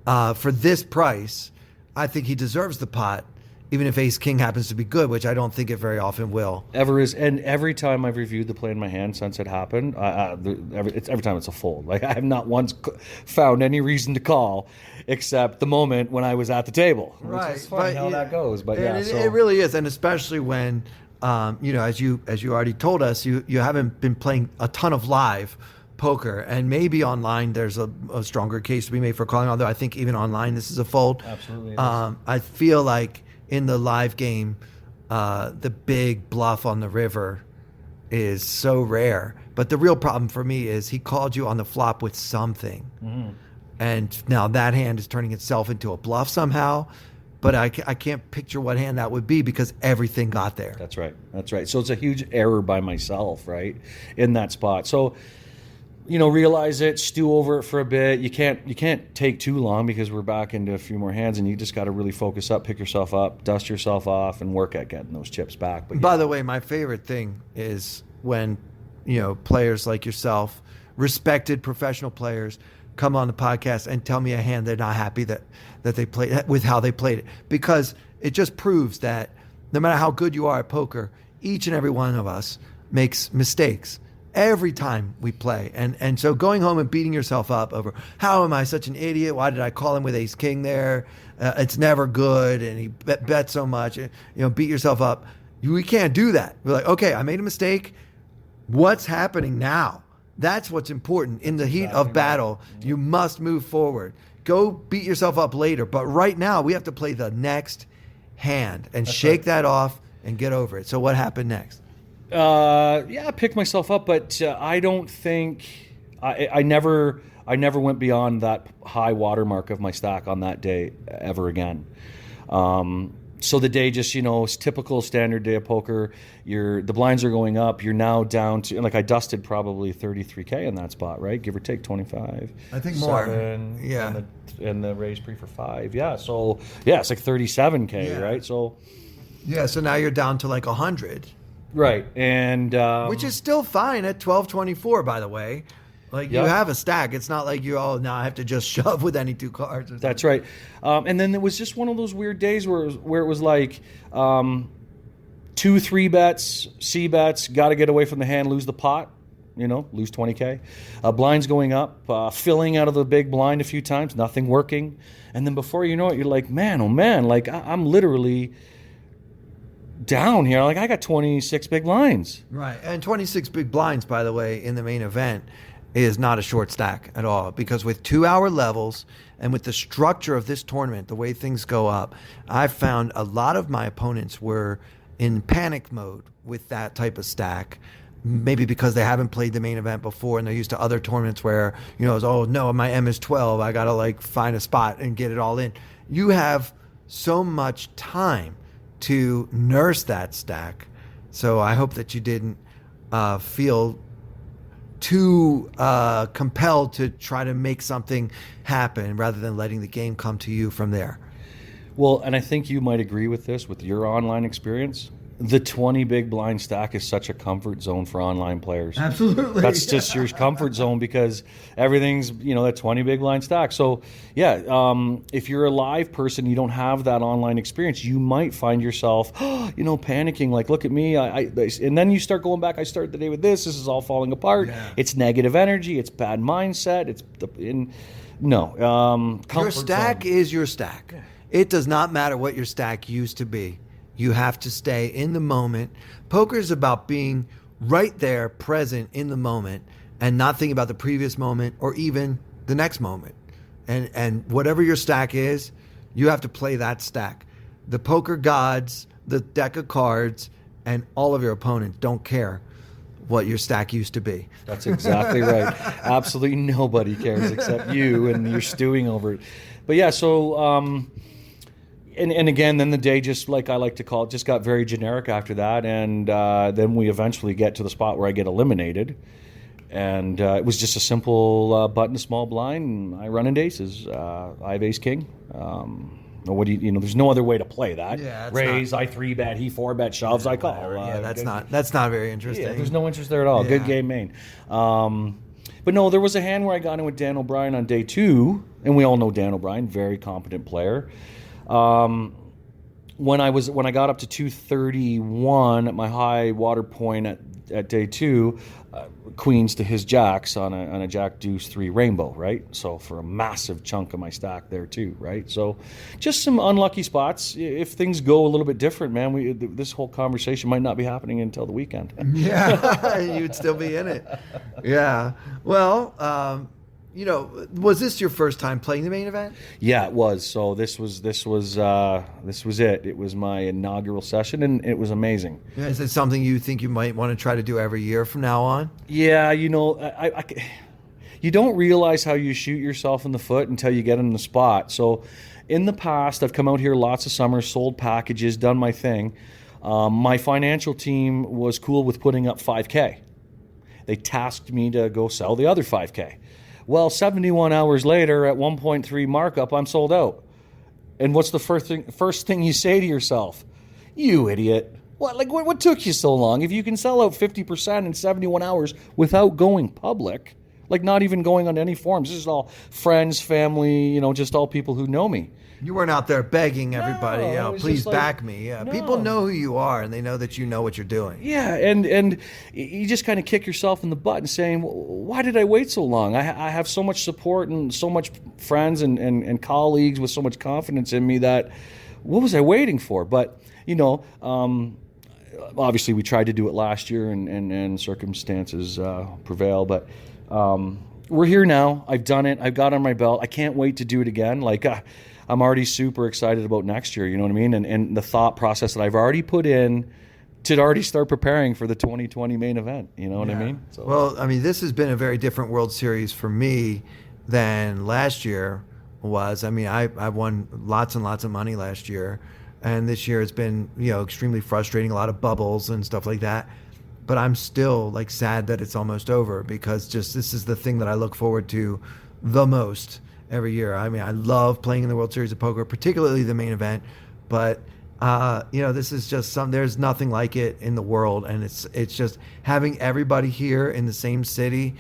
for this price, I think he deserves the pot, even if ace king happens to be good, which I don't think it very often will. Ever is, and every time I've reviewed the play in my hand since it happened, every time it's a fold. Like I have not once found any reason to call, except the moment when I was at the table. Right, which is funny how that goes. But yeah, it really is, and especially when as you already told us, you haven't been playing a ton of live poker, and maybe online there's a stronger case to be made for calling. Although I think even online this is a fold. Absolutely. I feel like in the live game, the big bluff on the river is so rare. But the real problem for me is he called you on the flop with something. Mm-hmm. And now that hand is turning itself into a bluff somehow. But I can't picture what hand that would be because everything got there. That's right. So it's a huge error by myself, right, in that spot. So, realize it, stew over it for a bit. You can't take too long because we're back into a few more hands, and you just got to really focus up, pick yourself up, dust yourself off, and work at getting those chips back. But by the way, my favorite thing is when players like yourself, respected professional players, come on the podcast and tell me a hand they're not happy that they played with how they played it, because it just proves that no matter how good you are at poker, each and every one of us makes mistakes every time we play. And so going home and beating yourself up over how am I such an idiot? Why did I call him with ace king there? It's never good. And he bet so much, beat yourself up. We can't do that. We're like, okay, I made a mistake. What's happening now? That's what's important. In the heat of battle, you must move forward. Go beat yourself up later. But right now, we have to play the next hand and shake that off and get over it. So what happened next? I picked myself up, but I don't think I never went beyond that high watermark of my stack on that day ever again. So the day just, it's typical standard day of poker. The blinds are going up. You're now down to, I dusted probably 33K in that spot, right? Give or take 25. I think more. 7, yeah. And the raise pre for 5. Yeah. So, yeah, it's like 37K, right? So. Yeah, so now you're down to like 100. Right. And. Which is still fine at 1224, by the way. Like, you have a stack. It's not like now I have to just shove with any two cards. That's right. And then there was just one of those weird days where it was like 2 3 bets, C bets, got to get away from the hand, lose the pot, lose 20K. Blinds going up, filling out of the big blind a few times, nothing working. And then before you know it, you're like, man, oh man, like I'm literally down here. Like I got 26 big blinds. Right. And 26 big blinds, by the way, in the main event is not a short stack at all, because with 2-hour levels and with the structure of this tournament, the way things go up, I've found a lot of my opponents were in panic mode with that type of stack, maybe because they haven't played the main event before and they're used to other tournaments where, it's, oh no, my M is 12, I got to find a spot and get it all in. You have so much time to nurse that stack. So I hope that you didn't feel too compelled to try to make something happen rather than letting the game come to you from there. Well, and I think you might agree with this with your online experience. The 20 big blind stack is such a comfort zone for online players. Absolutely. That's just your comfort zone because everything's, that 20 big blind stack. So, if you're a live person, you don't have that online experience, you might find yourself, panicking, like, look at me. And then you start going back, I started the day with this is all falling apart. Yeah. It's negative energy. It's bad mindset. Your stack is your stack. Yeah. It does not matter what your stack used to be. You have to stay in the moment. Poker is about being right there, present in the moment, and not thinking about the previous moment or even the next moment. And whatever your stack is, you have to play that stack. The poker gods, the deck of cards, and all of your opponents don't care what your stack used to be. That's exactly right. Absolutely nobody cares except you, and you're stewing over it. But yeah, so... And again, then the day, just like I like to call it, just got very generic after that. And then we eventually get to the spot where I get eliminated. And it was just a simple button, small blind, and I run into aces. I have ace king. There's no other way to play that. Yeah, raise, I 3-bet, he 4-bet, shoves, I call. That's not very interesting. Yeah, there's no interest there at all. Yeah. Good game, main. But no, there was a hand where I got in with Dan O'Brien on day 2, and we all know Dan O'Brien, very competent player. When I got up to 231 at my high water point at day 2, queens to his jacks on a jack deuce 3 rainbow, right? So for a massive chunk of my stack there too, right? So just some unlucky spots. If things go a little bit different, man, this whole conversation might not be happening until the weekend. Yeah, you'd still be in it. Yeah. Well, was this your first time playing the main event? Yeah, it was. So this was it. It was my inaugural session, and it was amazing. Yeah, is it something you think you might want to try to do every year from now on? Yeah, you don't realize how you shoot yourself in the foot until you get in the spot. So in the past, I've come out here lots of summers, sold packages, done my thing. My financial team was cool with putting up $5K. They tasked me to go sell the other $5K. Well, 71 hours later, at 1.3 markup, I'm sold out. And what's the first thing you say to yourself? You idiot. What took you so long? If you can sell out 50% in 71 hours without going public, not even going on any forums, this is all friends, family, just all people who know me. You weren't out there begging everybody, please back me. Yeah, no. People know who you are, and they know that you know what you're doing. Yeah, and you just kind of kick yourself in the butt and saying, why did I wait so long? I have so much support and so much friends and colleagues with so much confidence in me that what was I waiting for? But, obviously we tried to do it last year and circumstances prevail, but we're here now. I've done it. I've got on my belt. I can't wait to do it again. I'm already super excited about next year, you know what I mean? And the thought process that I've already put in to already start preparing for the 2020 main event, you know what I mean? So. Well, I mean, this has been a very different World Series for me than last year was. I mean, I won lots and lots of money last year, and this year it's been, extremely frustrating, a lot of bubbles and stuff like that. But I'm still sad that it's almost over because just this is the thing that I look forward to the most every year. I mean, I love playing in the World Series of Poker, particularly the main event, but this is just there's nothing like it in the world, and it's just having everybody here in the same city,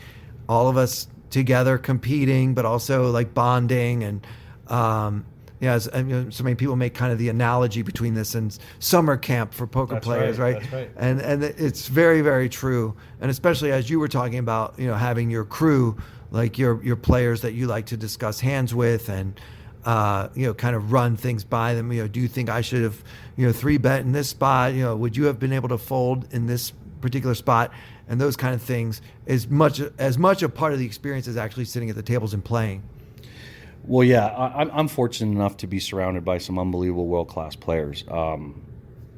all of us together competing, but also bonding, and so many people make kind of the analogy between this and summer camp for poker players, right? That's right. And it's very, very true, and especially as you were talking about, having your crew, your players that you like to discuss hands with and kind of run things by them. Do you think I should have 3-bet in this spot? Would you have been able to fold in this particular spot? And those kind of things is much a part of the experience as actually sitting at the tables and playing. Well, yeah, I'm fortunate enough to be surrounded by some unbelievable world-class players.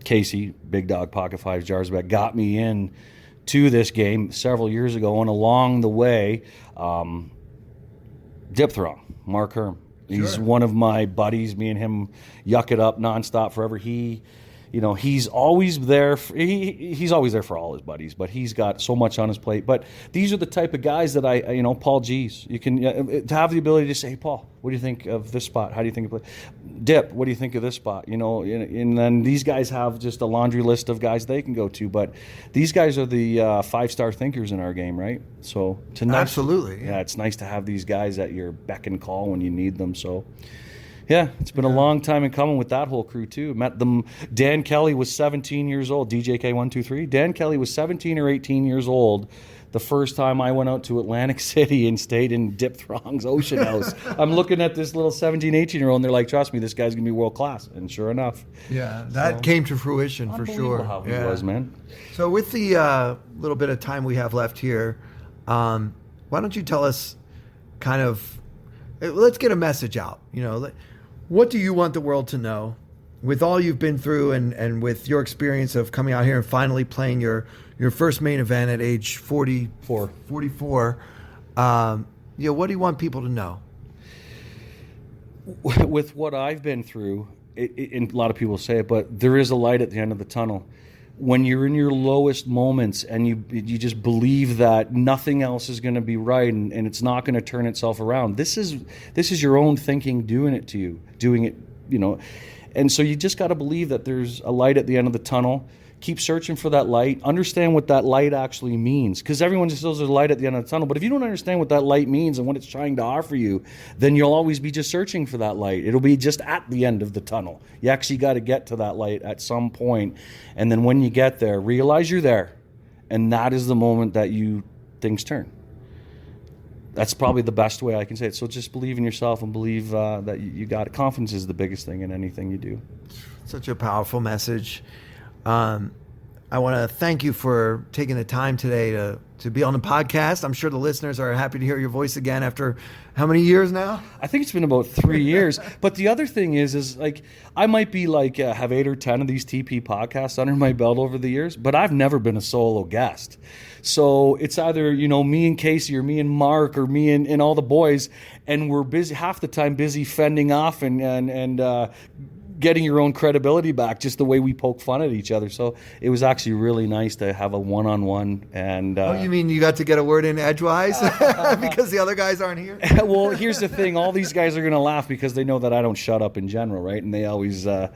Casey, Big Dog Pocket Fives Jarzbek, got me in to this game several years ago, and along the way, Dipthrom, Mark Herm. He's one of my buddies. Me and him yuck it up nonstop forever. He he's always there. He's always there for all his buddies, but he's got so much on his plate. But these are the type of guys that Paul G's. You can to have the ability to say, hey, Paul, what do you think of this spot? How do you think of Dip? What do you think of this spot? And then these guys have just a laundry list of guys they can go to. But these guys are the 5-star thinkers in our game, right? So absolutely, yeah, it's nice to have these guys at your beck and call when you need them. So. Yeah, it's been a long time in coming with that whole crew, too. Met them. Dan Kelly was 17 years old. DJK123. Dan Kelly was 17 or 18 years old the first time I went out to Atlantic City and stayed in Dip Throng's Ocean House. I'm looking at this little 17, 18-year-old, and they're like, trust me, this guy's going to be world class. And sure enough. Yeah, that came to fruition for sure. How he was, man. So with the little bit of time we have left here, why don't you tell us kind of, let's get a message out, what do you want the world to know with all you've been through and with your experience of coming out here and finally playing your first main event at age 44? What do you want people to know? With what I've been through, and a lot of people say it, but there is a light at the end of the tunnel. When you're in your lowest moments and you just believe that nothing else is going to be right and it's not going to turn itself around, this is your own thinking doing it to you, and so you just got to believe that there's a light at the end of the tunnel. Keep searching for that light. Understand what that light actually means, because everyone just knows there's a light at the end of the tunnel. But if you don't understand what that light means and what it's trying to offer you, then you'll always be just searching for that light. It'll be just at the end of the tunnel. You actually got to get to that light at some point. And then when you get there, realize you're there. And that is the moment that things turn. That's probably the best way I can say it. So just believe in yourself and believe that you got it. Confidence is the biggest thing in anything you do. Such a powerful message. I want to thank you for taking the time today to be on the podcast. I'm sure the listeners are happy to hear your voice again after how many years now? I think it's been about 3 years. But the other thing is like I might be like have 8 or 10 of these TP podcasts under my belt over the years, but I've never been a solo guest. So it's either, me and Casey or me and Mark or me and all the boys, and we're busy half the time fending off and getting your own credibility back, just the way we poke fun at each other. So it was actually really nice to have a one-on-one. And oh, you mean you got to get a word in edgewise because the other guys aren't here? Well, here's the thing. All these guys are going to laugh because they know that I don't shut up in general, right? And they always, so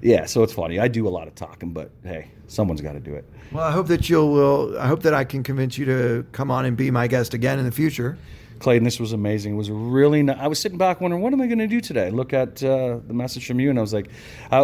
it's funny. I do a lot of talking, but hey, someone's got to do it. Well, I hope that I hope that I can convince you to come on and be my guest again in the future. Clayton, this was amazing. It was really I was sitting back wondering, what am I going to do today? Look at the message from you, and I was like,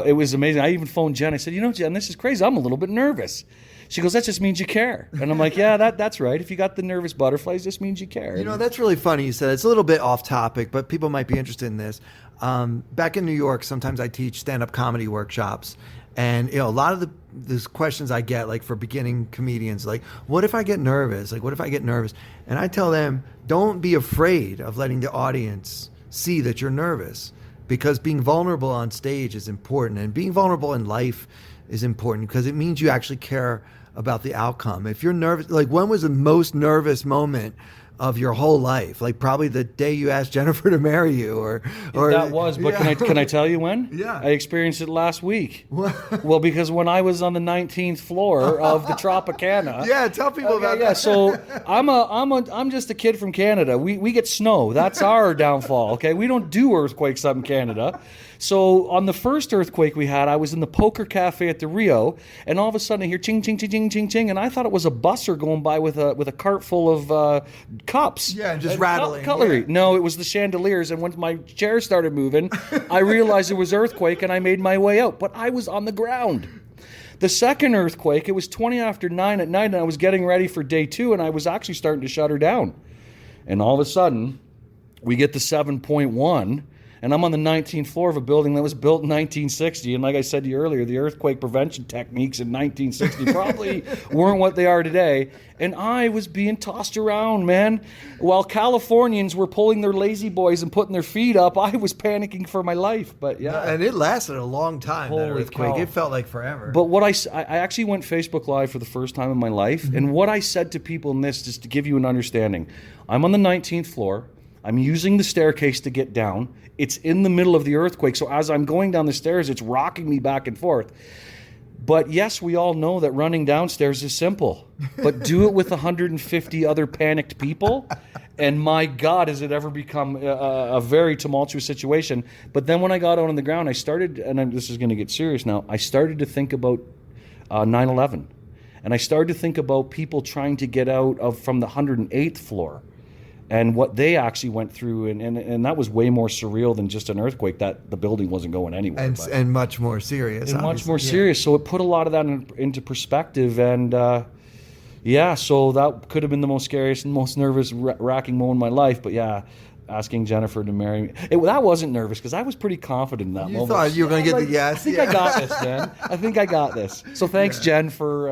it was amazing. I even phoned Jen. I said, Jen, this is crazy. I'm a little bit nervous. She goes, that just means you care. And I'm like, yeah, that's right. If you got the nervous butterflies, just means you care. That's really funny you said. It's a little bit off topic, but people might be interested in this. Back in New York, sometimes I teach stand-up comedy workshops. And a lot of these questions I get, like for beginning comedians, like, what if I get nervous? Like, what if I get nervous? And I tell them, don't be afraid of letting the audience see that you're nervous, because being vulnerable on stage is important, and being vulnerable in life is important because it means you actually care about the outcome. If you're nervous, like, when was the most nervous moment of your whole life? Like probably the day you asked Jennifer to marry you, or that was. But can I tell you when? Yeah, I experienced it last week. Well, because when I was on the 19th floor of the Tropicana. Yeah, tell people about that. Yeah, so I'm just a kid from Canada. We get snow. That's our downfall. Okay, we don't do earthquakes up in Canada. So on the first earthquake we had, I was in the poker cafe at the Rio, and all of a sudden I hear ching, ching, ching, ching, ching, ching, and I thought it was a busser going by with a cart full of cups. Yeah, just rattling. Cutlery. Yeah. No, it was the chandeliers, and when my chair started moving, I realized it was earthquake, and I made my way out, but I was on the ground. The second earthquake, it was 20 after 9 at night, and I was getting ready for day 2, and I was actually starting to shut her down. And all of a sudden, we get to 7.1, and I'm on the 19th floor of a building that was built in 1960. And like I said to you earlier, the earthquake prevention techniques in 1960 probably weren't what they are today. And I was being tossed around, man. While Californians were pulling their lazy boys and putting their feet up, I was panicking for my life. But yeah. And it lasted a long time, that Holy earthquake. cow. It felt like forever. But what I actually went Facebook Live for the first time in my life. Mm-hmm. And what I said to people in this, just to give you an understanding, I'm on the 19th floor. I'm using the staircase to get down. It's in the middle of the earthquake, so as I'm going down the stairs, it's rocking me back and forth. But yes, we all know that running downstairs is simple. But do it with 150 other panicked people, and my God, has it ever become a very tumultuous situation. But then when I got out on the ground, I started, and this is going to get serious now, I started to think about 9/11. And I started to think about people trying to get out from the 108th floor and what they actually went through. And that was way more surreal than just an earthquake, that the building wasn't going anywhere. And much more serious. And much more serious. So it put a lot of that into perspective. And yeah, so that could have been the most scariest and most nervous wracking moment in my life. But yeah, asking Jennifer to marry me. That wasn't nervous because I was pretty confident in that moment. You thought you were going to get the yes. I think I got this, Jen. I think I got this. So thanks, Jen, for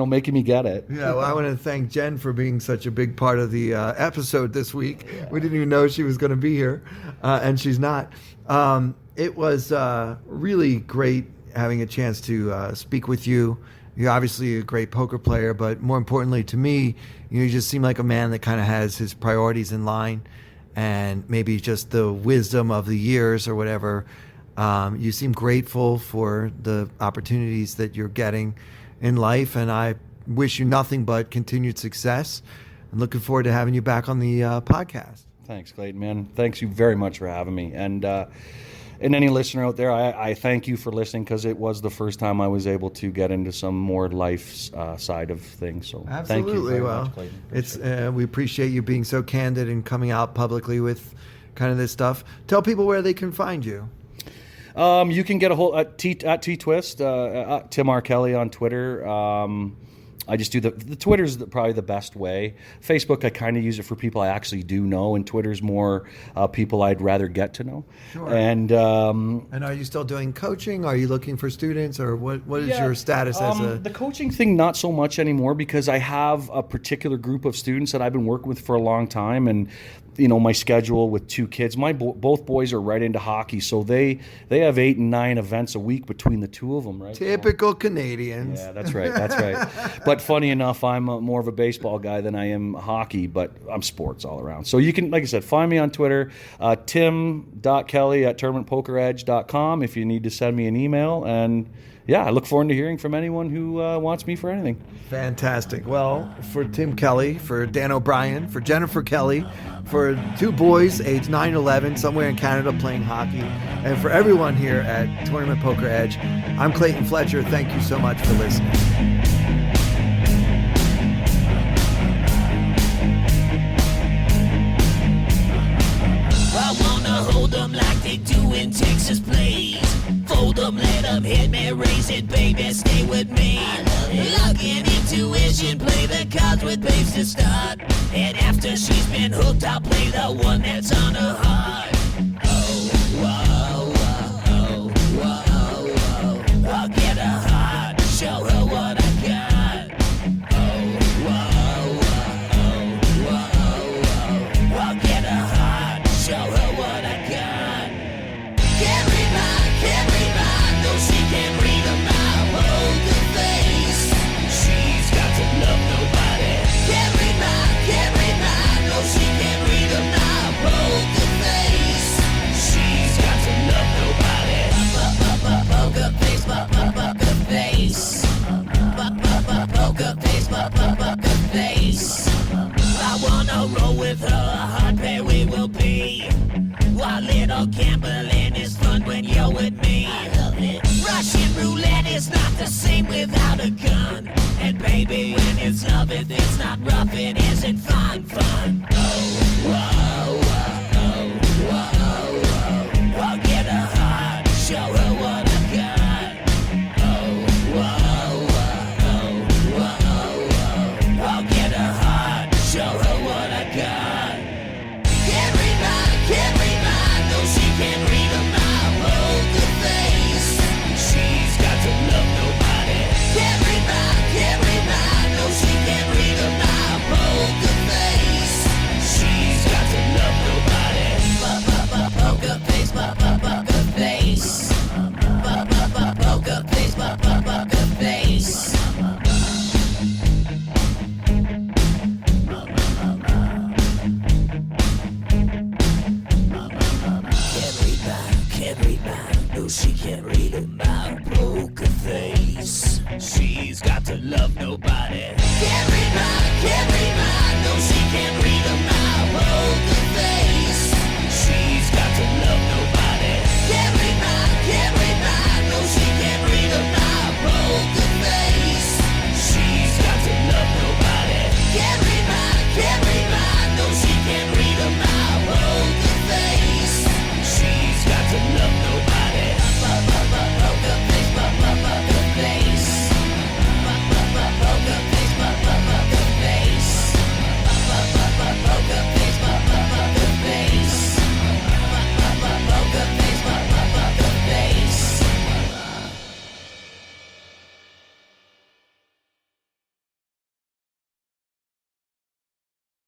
making me get it. Yeah, well, I want to thank Jen for being such a big part of the episode this week. Yeah. We didn't even know she was going to be here, and she's not. It was really great having a chance to speak with you. You're obviously a great poker player, but more importantly to me, you just seem like a man that kind of has his priorities in line, and maybe just the wisdom of the years or whatever. You seem grateful for the opportunities that you're getting in life, and I wish you nothing but continued success. I'm looking forward to having you back on the podcast. Thanks, Clayton, man. Thanks you very much for having me. And any listener out there, I thank you for listening, because it was the first time I was able to get into some more life side of things. So absolutely. Thank you very well, much, Clayton. It's we appreciate you being so candid and coming out publicly with kind of this stuff. Tell people where they can find you. You can get a hold at TTwist, Tim R. Kelly on Twitter. I just do the Twitter's probably the best way. Facebook, I kind of use it for people I actually do know, and Twitter's more people I'd rather get to know. Sure. And are you still doing coaching? Are you looking for students, or what is your status as a... The coaching thing, not so much anymore, because I have a particular group of students that I've been working with for a long time, and my schedule with two kids. Both boys are right into hockey, so they have 8 and 9 events a week between the two of them, right? Typical Canadians. Yeah, that's right. But funny enough, I'm more of a baseball guy than I am hockey, but I'm sports all around. So you can, like I said, find me on Twitter, tim.kelly@tournamentpokeredge.com if you need to send me an email. And yeah, I look forward to hearing from anyone who wants me for anything. Fantastic. Well, for Tim Kelly, for Dan O'Brien, for Jennifer Kelly, for two boys aged 9 and 11 somewhere in Canada playing hockey, and for everyone here at Tournament Poker Edge, I'm Clayton Fletcher. Thank you so much for listening. Hold them like they do in Texas plays. Fold them, let them hit me, raise it, baby, stay with me. Luck and intuition, play the cards with babes to start. And after she's been hooked, I'll play the one that's on her heart. Oh, whoa, whoa, whoa, whoa. I'll get her heart, show her what I got. Oh, whoa, whoa, whoa, whoa. I'll get her heart, show her what I got. Can't read mine, no she can't read a mile. Poker face, she's got to love nobody. Can't read mine, no she can't read a mile. Poker face, she's got to love nobody. Poker face, poker face. Poker face, poker face. I wanna roll with her, a hard pair we will be. While little gambling is fun when you're with me. I love it. Russian roulette is not the same without a gun. And baby, when it's love, it's not rough, it isn't fun. Oh, whoa.